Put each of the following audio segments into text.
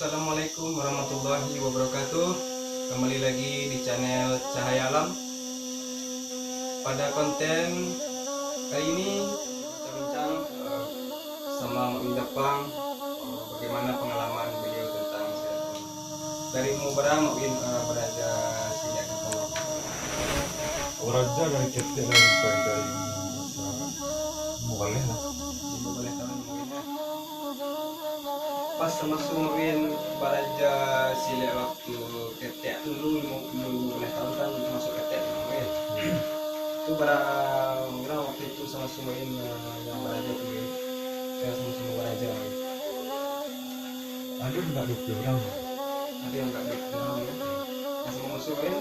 Assalamualaikum warahmatullahi wabarakatuh. Kembali lagi di channel Cahaya Alam. Pada konten kali ini kita bincang sama Mak Jepang bagaimana pengalaman beliau tentang silat. Dari Mubara Mak Win beraja silat Kepala. Raja dari kecil dari boleh lah. Boleh tahu mungkinnya. Pas masuk Mak Win beraja silat waktu ketek dulu 50 tahun kan masuk ketek Mak Win. Itu barang waktu itu sama semuanya yang beraja tuh ya sama beraja Ada enggak 20 orang? ada yang nggak bilang ya yang sama semuanya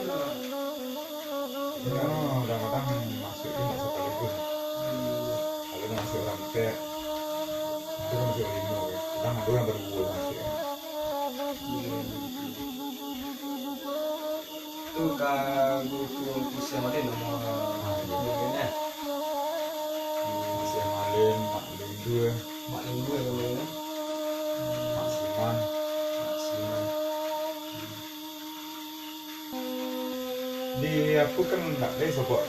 Kadang-kadang masuk ini nggak sekaligus. Kalau masuk orang teh, itu kan masuk 5 ya. Kadang ada yang berdua masuk. itu guru sama dia nomor ya Masih Malin, Mak Lindua, mak minggu ya namanya Mak Siman. maksimal Di aku kan enggak deh sobat.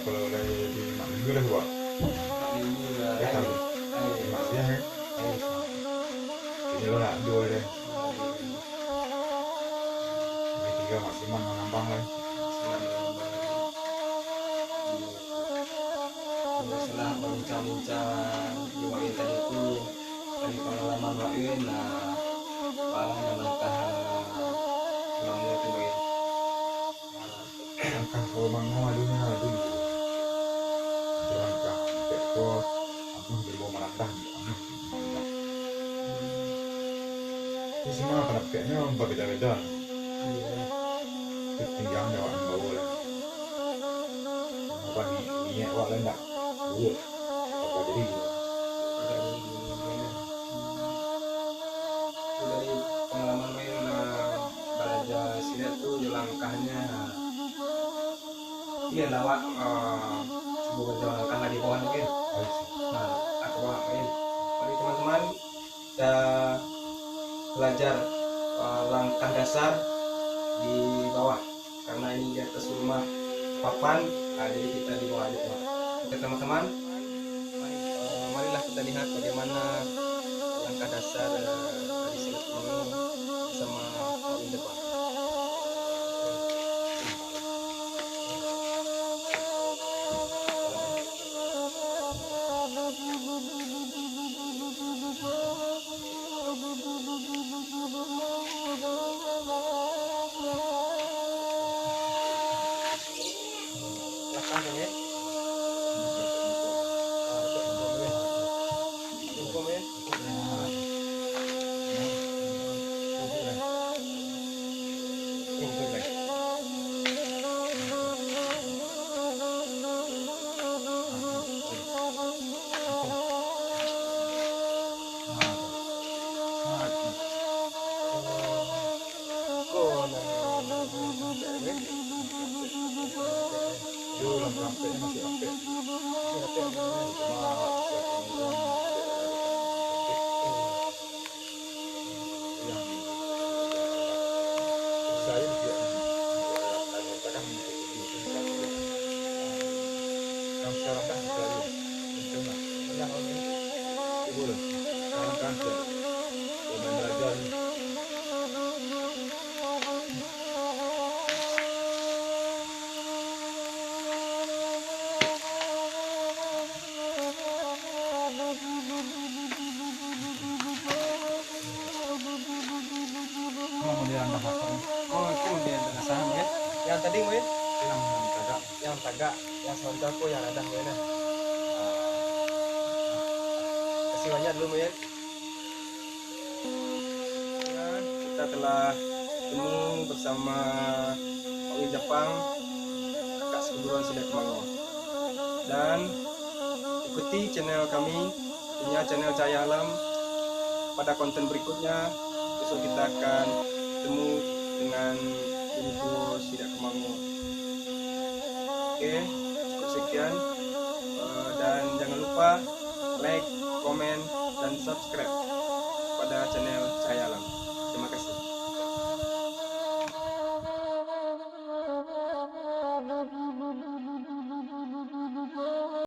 Kalau dari di Mak Lindua lah sobat. mak minggu ya Ya tahu. Di Mak dia kan. Ini lo nak dua deh. Ini 3 Mak Siman menambang lah. setelah berbincang-bincang di Wawin tadi itu dari pengalaman Wawin paling langkah ilmu itu Wawin Langkah kalau bangun adunya dulu. Langkah teko aku berbau merandah anu. Itu semua penapkanya berbeda-beda. Tinggal jawab bawa lah. Apa ni awak lah nak buat apa jadi. dari pengalaman main belajar silat tuh langkahnya iya lawak sebuah langkah lagi bawah mungkin nah aku bawah main jadi teman-teman kita belajar langkah dasar di bawah karena ini di atas rumah papan jadi kita di bawah aja teman-teman marilah kita lihat bagaimana langkah dasar dari silat ini sama Wawin Jepang. Langkahnya ya. Hukum ya. Dulu langkahnya masih apik. Saya dia kadang yang sekarang kan sekali cuma yang ini itu loh sekarang kan dia belajar mau dia anda pasang Oh itu dia saham ya. Yang tadi Win, yang tidak yang tagak, yang sontaku yang ada Win. Kasih banyak dulu Win. Kita telah bertemu bersama Wawin Jepang, kakak sekeburuan silat Kemango. Dan ikuti channel kami, punya channel Cahaya Alam. Pada konten berikutnya, besok kita akan bertemu dengan info silat Kemango. Oke, cukup sekian. Dan jangan lupa like, komen, dan subscribe pada channel Cahaya Alam. Terima kasih.